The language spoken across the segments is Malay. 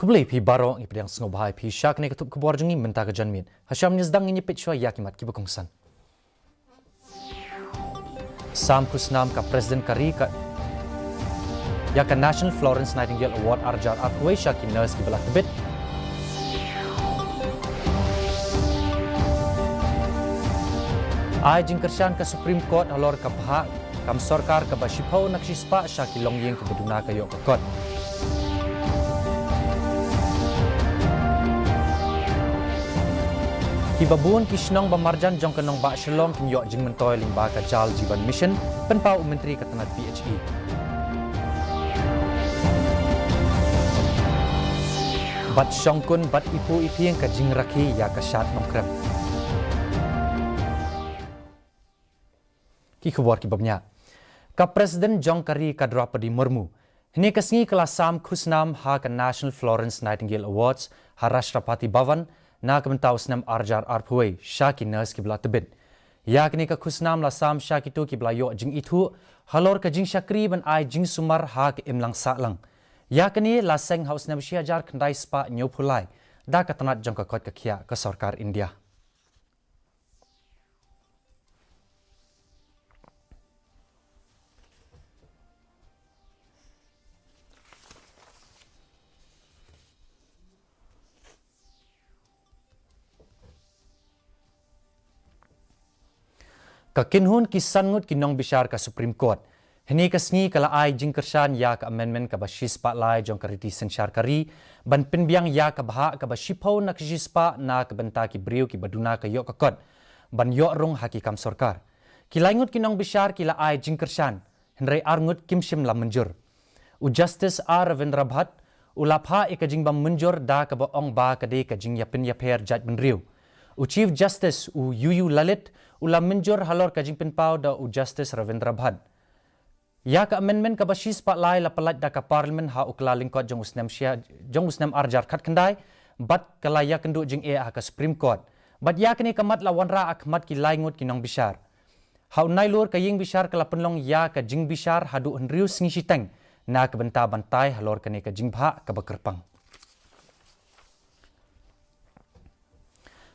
Kebeli pi barong ipedang sengau bahai pi syak ni ketup kebuar jengi mentah ke janmin. Hasyam ni sedang ini pitchwa yakimat ki bekongsan. Sam Kusnam ka Presiden Kari ka ya ka National Florence Nightingale Award arjar arway syaki nurse ki belah tebit. Ai jingkersyan ka Supreme Court halor ka pahak kam sarkar ka basipau nak sispa syaki longyeng ke beduna ka yok kot. Kibabun kisnong bamarjan jong kenong ba shalom kim yok jing mentoy limba ka jal jivan mission penpau menteri katanat PHE. Bat syongkun bat ipu ipieng ka jing raki ya ka syat nongkrem. Ki khabar ki babnya. Ka Presiden Jong Kari ka Draupadi Murmu. Hini kasngi kelas Sam Kusnam ha ka National Florence Nightingale Awards ha Rashtrapati Bhavan na kementau senam arjar arphuai syaki nurse ki belah tebit. Ya kini ka Kusnam la Sam syaki tu ki belah yok jing itu halor ka jing syakri ban ai jing sumar ha ke imlang saklang. Ya kini la seng haus nam syajar kendai spa nyopulai da ka tanat jong ka kot ka khia ka sarkar India. Kakinhun kisangut kinong bishar ka Supreme Court. Hini kasngi kala ai jingkersan ya ka amendment ka bashis patlai jong kariti sensyar kari ban pinbiang ya ka baha ka bashipau nak jispa na ka benta ki briu ki baduna ka yok ka kot ban yok rung hakikam sarkar. Kilaingut kinong bishar kila ai jingkersan henry arngut kimshim la menjur. U Justice R. Ravindra Bhatt ulapha ikajing bam menjur da ka ba ong ba ka de ka jing yapin yaper judge benriu. U Chief Justice U Yu Lalit ulam menjur halor ka jingpin pau da U Justice Ravindra Bhatt. Ya ka amendment ka bashis patlai la palat da ka parlimen ha ukla lingkot jong usnam arjar khat kendai bat kala ya kendu jing e ha ka Supreme Court. Bat ya kini kamat la wanra akmat ki laingut kinong bishar. Ha unai lur ka ying bishar kala penlong ya ka jing bishar hadu henriu singi siteng na ka benta bantai halor kani ka jing bha ka bakerpang.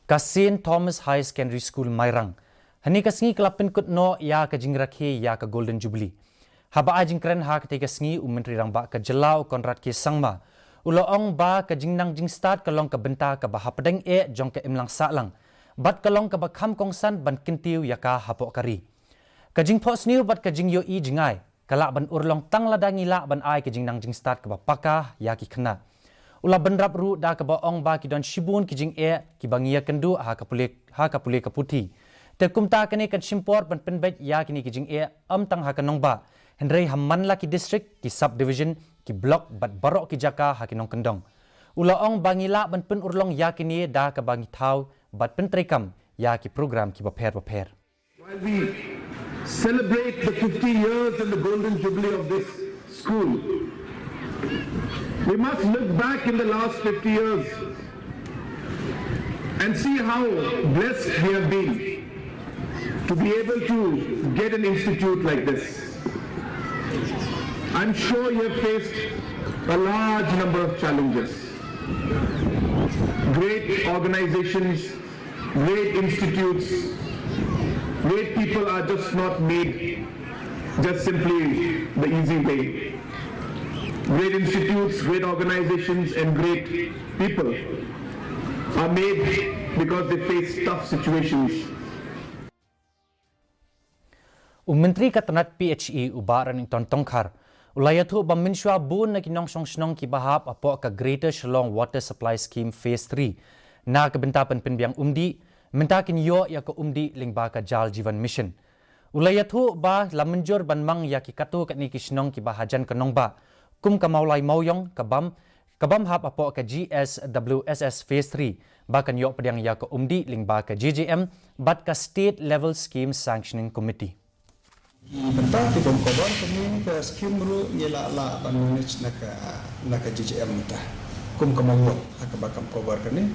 Ka St. Thomas High Secondary School Mairang. Hani kasngi kelapin kut no ya ka jing rakhi ya ka Golden Jubilee. Haba ajing kren ha ka tiga sngi menteri rang ba ka jelau Konrad ke sangma. Uloong ba ka jing nang jing start kalong ka benta ka ba hapadeng e jong ka imlang salang. Bat kalong ka ba kham kongsan ban kintiu ya ka hapok kari. Ka jing pos niu bat ka jing yo i jingai. Kalak ban urlong tang ladangi la ban ai ka jing nang jing start ka ba pakah ya ki kena. Ula benrap ru da ka ba ong ba ki don shibun ki jing e ki bangia kendu ha ka pule ka puti. Terkumta kini kan simpor ban penbet ya kini ki jing e tang ha kanong ba. Henry hamman la ki district ki subdivision ki block bat barok ki jaka ha kinong kendong. Ula ong bangila ban pen urlong ya kini da ka bangi tau bat pen trekam ya ki program ki baper. While we celebrate the 50 years and the Golden Jubilee of this school, we must look back in the last 50 years and see how blessed we have been to be able to get an institute like this. I'm sure you have faced a large number of challenges. Great organizations, great institutes, great people are just not made just simply the easy way. Great institutes, great organizations and great people are made because they face tough situations. Menteri Katanat PHE ubaran ing Tongkhar ulayatu baminswa bun na kinong song ki bahap apo ka Greater Shillong Water Supply Scheme Phase 3 na kabentapan penbiang umdi mentakin yo ya ka umdi lingba ka jal jivan mission. Ulayatu ba lamunjur ban mang ya ki katu kat ni kisnong ki bahajan kanong ba kum kamaulai mauyong kabam hap apo ka GSWSS Phase 3 bakan yo pediang ya ka umdi lingba ka JJM bat ka State Level Scheme Sanctioning Committee. Benta ti bom cover kami ke skim ru yela la ban manage naka JJM mata kum kamang yo hakabakam cover kani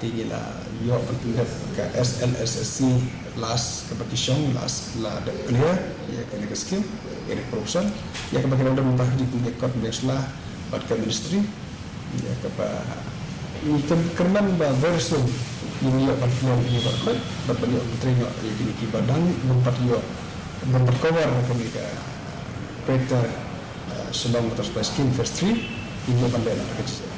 ti yela yo antunda ke SLSSC last competition last la de clear ya kani ke skim ini corruption ya kebagian orang mentah di punya kot biaslah bat ke ministry ya kapa ni kerman ba version ini ya partian ini ba khat ba bani treno ini ki badang mempat yo mempercover kami ka peta selong motor skin first 3 ini bandela kecil.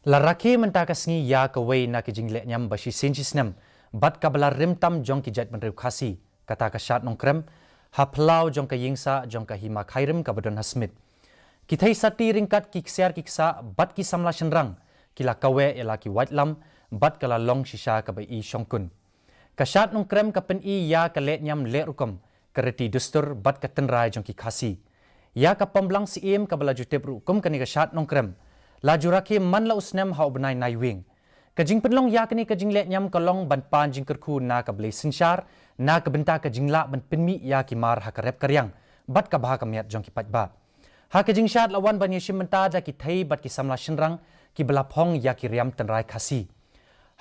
Laraki mentakasngi ya kawai na kijingle nyam bashi sinjisnam bat kabala rimtam jong kijat menriu khasi kata kasyat nongkrem haplau jong ka yingsa jong ka hima khairim kabadon hasmit kithai sati ringkat kiksiar kiksa bat ki samla shenrang kila kawe ela ki whitelam bat kala long shisha kabai i shongkun kasyat nongkrem kapen i ya kale nyam le rukom kereti dustur bat katenrai jong ki khasi ya kapamblang si im kabala jutep rukom kani kasyat nongkrem laju raki man la usnem hau benai nai wing kajing penlong ya kini kajing le nyam kalong ban pan jing kerku na ka blei sinshar na ka benta kajing la ban pinmi ya ki mar ha karep karyang bat ka bah ka miat jong ki pat ba ha kajing shat lawan ban yeshim menta da ki thai bat ki samla shinrang ki bela phong ya ki riam tanrai khasi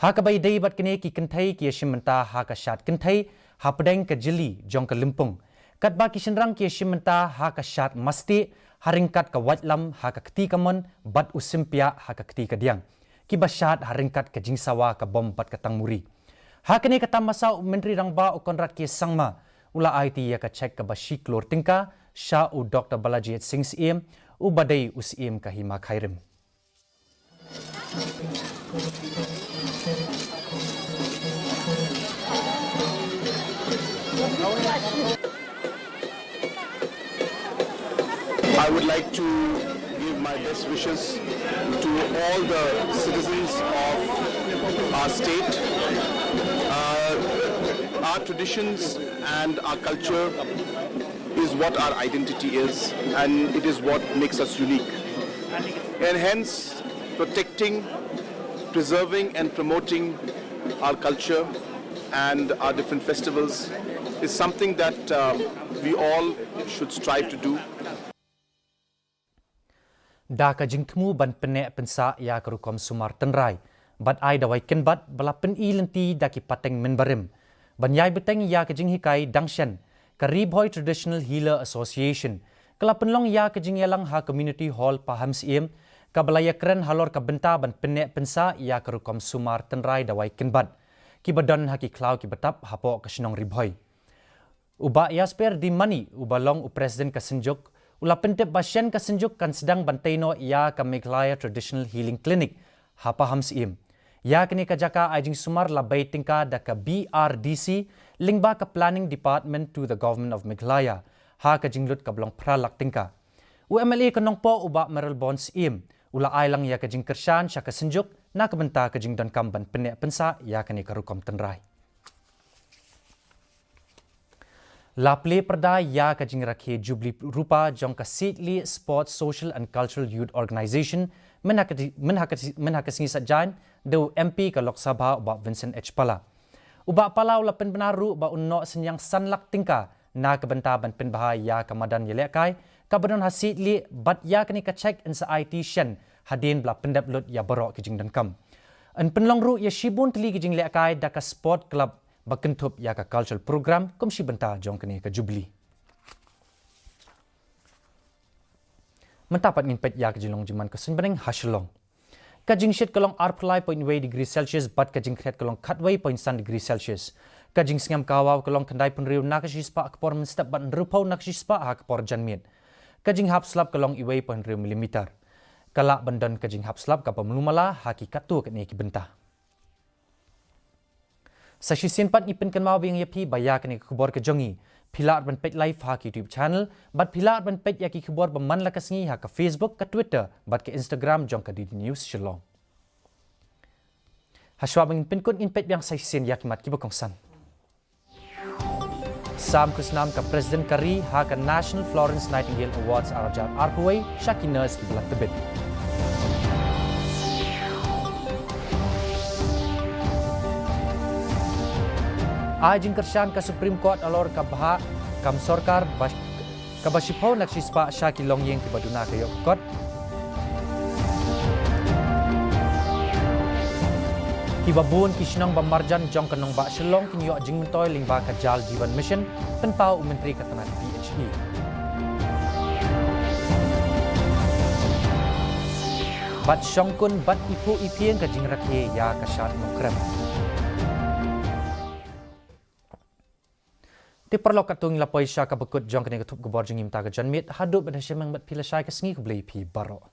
ha ka bai dei bat kini ki kenthai ki yeshim menta ha ka shat kenthai ha pedeng ka jili jong ka limpung kat ba ki shinrang ki yeshim menta ha ka shat masti haringkat ka watlam ha ka kti kamon bat usimpia ha ka kti ka diang ki basyat haringkat ka jingsawa ka bom bat ka tangmuri ha kini kata masa menteri rangba ukon rakyat sangma ula IT ya ka cek ka bashi klor tingka sha u Dr Balaji Singh im u badai usim ka hima khairim I would like to give my best wishes to all the citizens of our state. Our traditions and our culture is what our identity is, and it is what makes us unique. And hence, protecting, preserving and promoting our culture and our different festivals is something that we all should strive to do. Da ka jingtmu ban pene pensa ya kerukom sumar tenrai bat ai dawai kenbat bala pen i lenti da ki pateng menbarim ban yai beteng ya ka jing hikai dangshan ka Ribhoi Traditional Healer Association kala penlong ya ka jing yalang ha community hall paham siem ka balaya kren halor ka benta ban pene pensa ya kerukom sumar tenrai dawai kenbat ki badon ha ki klau ki betap hapo ka sinong Ribhoi uba yasper di mani ubalong u president ka senjuk ula pentep basyan kasenjuk kan sedang bantaino ya ka MEGHALAYA Traditional Healing Clinic hapa hamsim ya kini ka jaka ajing sumar labai tingka da ka BRDC lingba ka planning department to the government of MEGHALAYA ha ka jinglut ka blong pralak tingka UMLA kanong po uba meral bonds im ula ai lang ya ka jing kershan sya kasenjuk na ka benta ka jing don kam ban pene pensa ya kini ka rukom tenrai Laple perda ya ka jing rakhe jubli rupa jong ka Seedly Sports Social and Cultural Youth Organization menhakasi sajan do MP ka Lok Sabha uba Vincent H Pala uba pala ula pen benaru uba unno senyang sanlak tingka na ka benta ban pen bahaya ya ka madan yelekai ka badon ha Seedly bat ya kani ka check in sa IT shen hadin bla pendap lut ya borok ka jing dan kam an penlong ru ya shibun tli ka jing lekai da ka sport club bakentup ya ka cultural program komsi benta jong kini ka jubli mentapat ngin pet ya ka jilong jiman ka senbeneng haslong ka jing shit kalong arplai 0.2 degree celsius bat ka jing kret kalong khatway 0.1 degree celsius ka jing singam kawaw kalong kandai penriu nakashispa akpor menstep ban rupau nakashispa akpor janmiet ka jing hap slap kalong iway 0.2 mm kala bandan ka jing hap slap ka pamlumala hakikatu ka ni ki benta Sa sisinpat ipin kan mau bing yapi bayak ni kubor ke jongi pilar ban page live ha YouTube channel bat pilar ban page ya ki kubor ban man lakasngi ha ka Facebook ka Twitter bat ke Instagram jong ka di news shalom haswa bang pin kun in page yang sa sisin yakimat ki bakongsan Sam kusnam ka President Kari ha ka National Florence Nightingale Awards arajat arpaway shakinas ki belat tebet Ajing kershan ka Supreme Court alor ka baha kam sorkar ka basipaw nagsispa siya ki longyeng ki baduna kayo kot ki babun ki sinang bamarjan jong kanong ba silong kinyo jing mentoy lingba ka jal jivan mission penpau menteri ka tanah PHE บัดชองกุนบัดอีพูอีเพียงกับจิงรักเยยากระชาดมงครมที่ประลอกกระตุงละปอยชากระบกุดจองกันในกระทุบกบอร์จิงิมตากระจันมิดฮัดดูบัดเชมังบัดพิลชายกระสงีกบลีพีบารอ